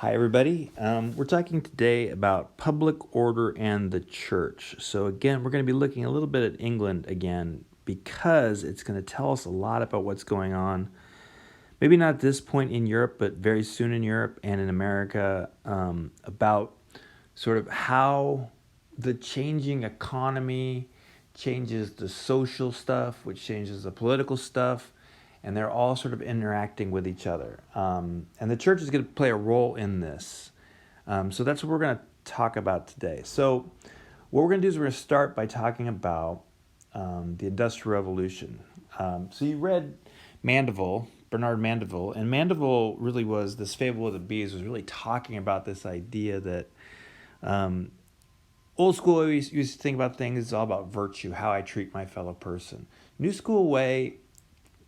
Hi, everybody. We're talking today about public order and the church. So, again, we're going to be looking a little bit at England again because it's going to tell us a lot about what's going on. Maybe not at this point in Europe, but very soon in Europe and in America, about sort of how the changing economy changes the social stuff, which changes the political stuff, and they're all sort of interacting with each other. And the church is going to play a role in this. So that's what we're going to talk about today. So what we're going to do is we're going to start by talking about the Industrial Revolution. So you read Bernard Mandeville, and Mandeville really was, this Fable of the Bees was really talking about this idea that old school always used to think about things, it's all about virtue, how I treat my fellow person. New school way,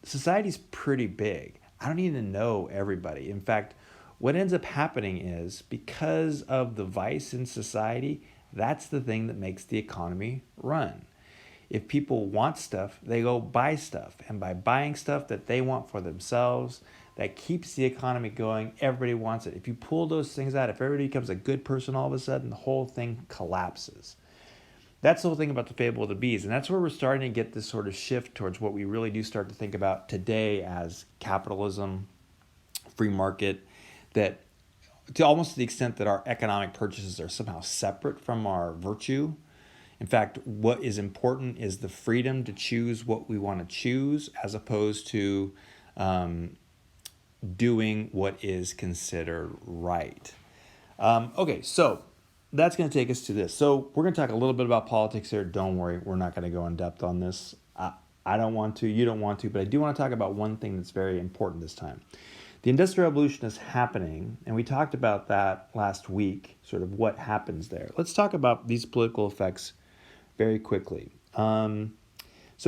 society's pretty big. I don't even know everybody. In fact, what ends up happening is because of the vice in society, that's the thing that makes the economy run. If people want stuff, they go buy stuff. And by buying stuff that they want for themselves, that keeps the economy going. Everybody wants it. If you pull those things out, if everybody becomes a good person all of a sudden, the whole thing collapses. That's the whole thing about the Fable of the Bees. And that's where we're starting to get this sort of shift towards what we really do start to think about today as capitalism, free market, that to almost the extent that our economic purchases are somehow separate from our virtue. In fact, what is important is the freedom to choose what we want to choose as opposed to doing what is considered right. Okay, so that's going to take us to this. So we're going to talk a little bit about politics here. Don't worry, we're not going to go in depth on this. I don't want to, you don't want to, but I do want to talk about one thing that's very important this time. The Industrial Revolution is happening, and we talked about that last week, sort of what happens there. Let's talk about these political effects very quickly. So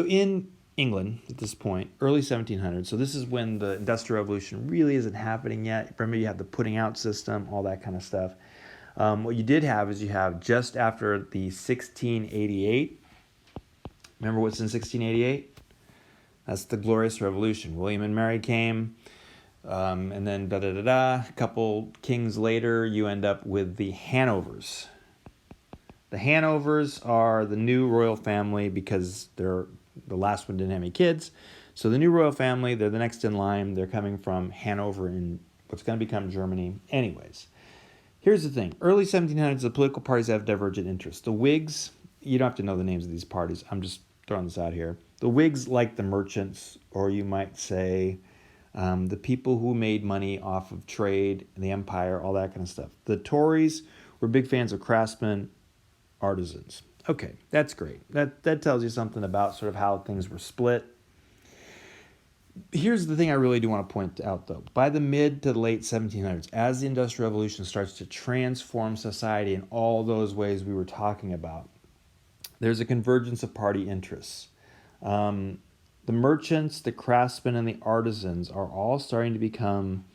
in England at this point, early 1700s, so this is when the Industrial Revolution really isn't happening yet. Remember, you have the putting out system, all that kind of stuff. What you did have is you have just after the 1688. Remember what's in 1688? That's the Glorious Revolution. William and Mary came, and then a couple kings later, you end up with the Hanovers. The Hanovers are the new royal family because the last one didn't have any kids. So the new royal family, they're the next in line. They're coming from Hanover in what's going to become Germany. Anyways, here's the thing. Early 1700s, the political parties have divergent interests. The Whigs, you don't have to know the names of these parties. I'm just throwing this out here. The Whigs like the merchants, or you might say the people who made money off of trade, the empire, all that kind of stuff. The Tories were big fans of craftsmen, artisans. Okay, that's great. That tells you something about sort of how things were split. Here's the thing I really do want to point out, though. By the mid to late 1700s, as the Industrial Revolution starts to transform society in all those ways we were talking about, there's a convergence of party interests. The merchants, the craftsmen, and the artisans are all starting to become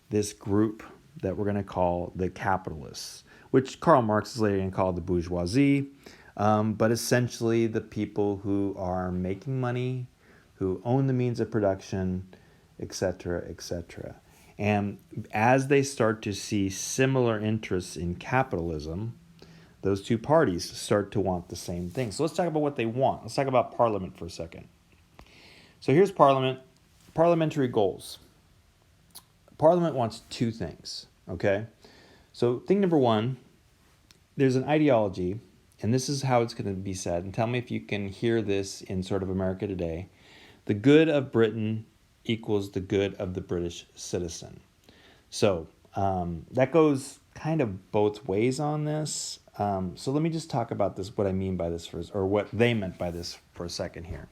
this group that we're going to call the capitalists, which Karl Marx is later going to call the bourgeoisie, but essentially the people who are making money, who own the means of production, etc., etc. And as they start to see similar interests in capitalism, those two parties start to want the same thing. So let's talk about what they want. Let's talk about Parliament for a second. So here's Parliament, parliamentary goals. Parliament wants two things, okay? So thing number one, there's an ideology, and this is how it's going to be said, and tell me if you can hear this in sort of America today. The good of Britain equals the good of the British citizen. So that goes kind of both ways on this. So let me just talk about this, what I mean by this first, or what they meant by this for a second here.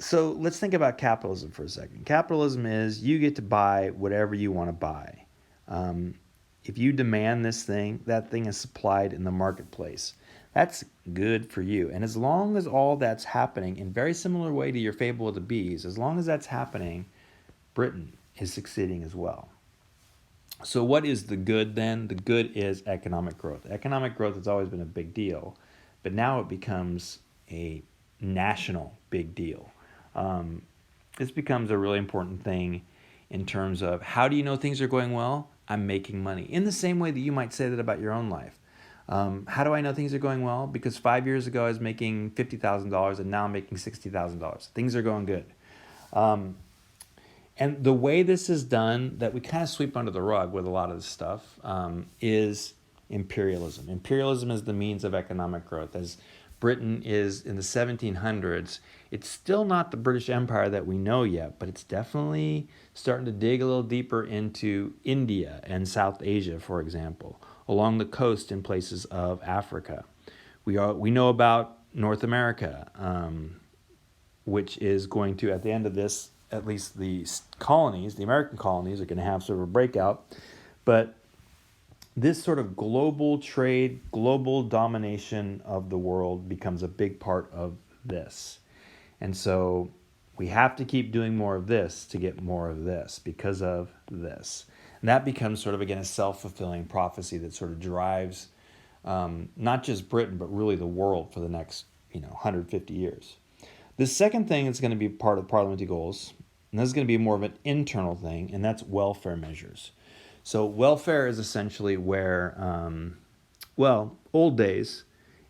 So let's think about capitalism for a second. Capitalism is you get to buy whatever you want to buy. If you demand this thing, that thing is supplied in the marketplace. That's good for you. And as long as all that's happening, in very similar way to your Fable of the Bees, as long as that's happening, Britain is succeeding as well. So what is the good then? The good is economic growth. Economic growth has always been a big deal, but now it becomes a national big deal. This becomes a really important thing in terms of how do you know things are going well? I'm making money. In the same way that you might say that about your own life. How do I know things are going well? Because 5 years ago I was making $50,000 and now I'm making $60,000. Things are going good. And the way this is done, that we kind of sweep under the rug with a lot of this stuff, is imperialism. Imperialism is the means of economic growth. As Britain is in the 1700s, it's still not the British Empire that we know yet, but it's definitely starting to dig a little deeper into India and South Asia, for example, along the coast in places of Africa. We know about North America, which is going to, at the end of this, at least the colonies, the American colonies, are going to have sort of a breakout. But this sort of global trade, global domination of the world becomes a big part of this. And so we have to keep doing more of this to get more of this because of this. And that becomes sort of, again, a self-fulfilling prophecy that sort of drives not just Britain, but really the world for the next 150 years. The second thing that's going to be part of parliamentary goals, and this is going to be more of an internal thing, and that's welfare measures. So welfare is essentially where, old days,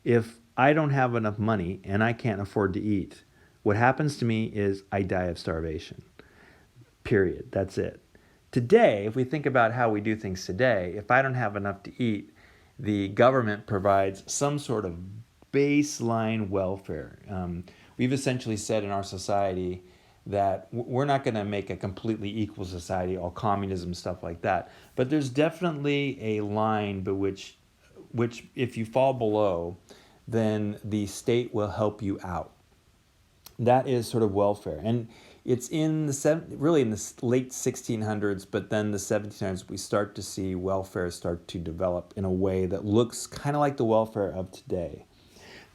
if I don't have enough money and I can't afford to eat, what happens to me is I die of starvation. Period. That's it. Today, if we think about how we do things today, if I don't have enough to eat, the government provides some sort of baseline welfare. We've essentially said in our society that we're not going to make a completely equal society, all communism, stuff like that. But there's definitely a line by which if you fall below, then the state will help you out. That is sort of welfare. And it's in really in the late 1600s, but then the 1700s, we start to see welfare start to develop in a way that looks kind of like the welfare of today.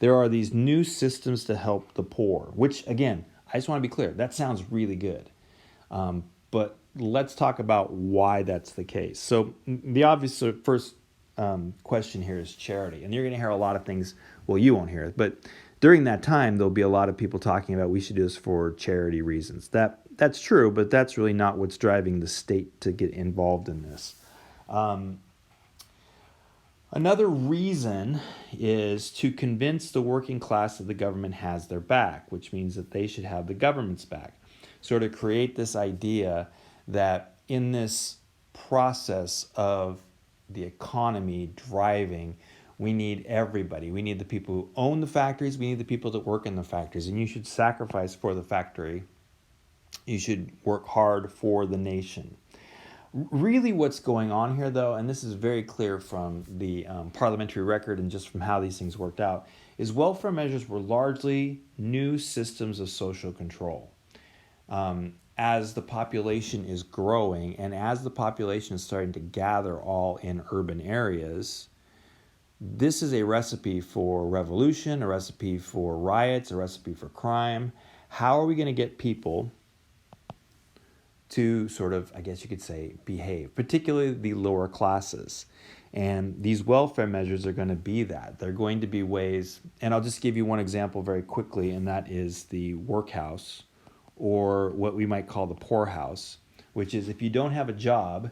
There are these new systems to help the poor, which, again, I just want to be clear, that sounds really good. But let's talk about why that's the case. So the obvious first question here is charity. And you're going to hear a lot of things, well, you won't hear it, but during that time, there'll be a lot of people talking about we should do this for charity reasons. That's true, but that's really not what's driving the state to get involved in this. Another reason is to convince the working class that the government has their back, which means that they should have the government's back. Sort of create this idea that in this process of the economy driving, we need everybody. We need the people who own the factories. We need the people that work in the factories. And you should sacrifice for the factory. You should work hard for the nation. Really what's going on here, though, and this is very clear from the parliamentary record and just from how these things worked out, is welfare measures were largely new systems of social control. As the population is growing and as the population is starting to gather all in urban areas, this is a recipe for revolution, a recipe for riots, a recipe for crime. How are we going to get people to sort of, I guess you could say, behave, particularly the lower classes? And these welfare measures are going to be that. They're going to be ways, and I'll just give you one example very quickly, and that is the workhouse, or what we might call the poorhouse, which is if you don't have a job,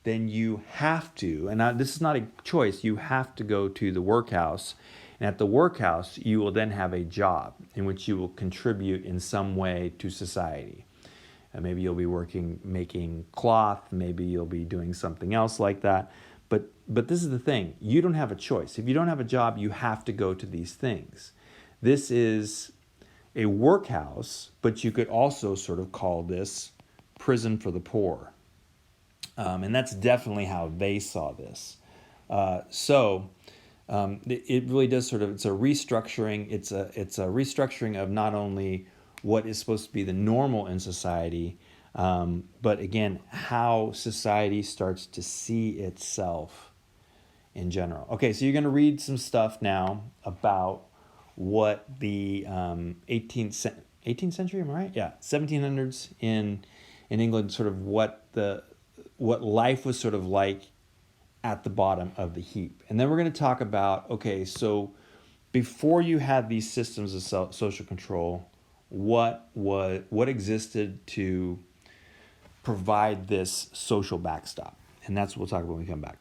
then you have to, and this is not a choice, you have to go to the workhouse. And at the workhouse, you will then have a job in which you will contribute in some way to society. Maybe you'll be making cloth, maybe you'll be doing something else like that. But this is the thing, you don't have a choice. If you don't have a job, you have to go to these things. This is a workhouse, but you could also sort of call this prison for the poor. And that's definitely how they saw this. It really does sort of, it's a restructuring. It's a restructuring of not only what is supposed to be the normal in society, but again, how society starts to see itself in general. Okay, so you're going to read some stuff now about what the 18th century, am I right? Yeah, 1700s in England, sort of what life was sort of like at the bottom of the heap. And then we're going to talk about, okay, so before you had these systems of social control, what existed to provide this social backstop. And that's what we'll talk about when we come back.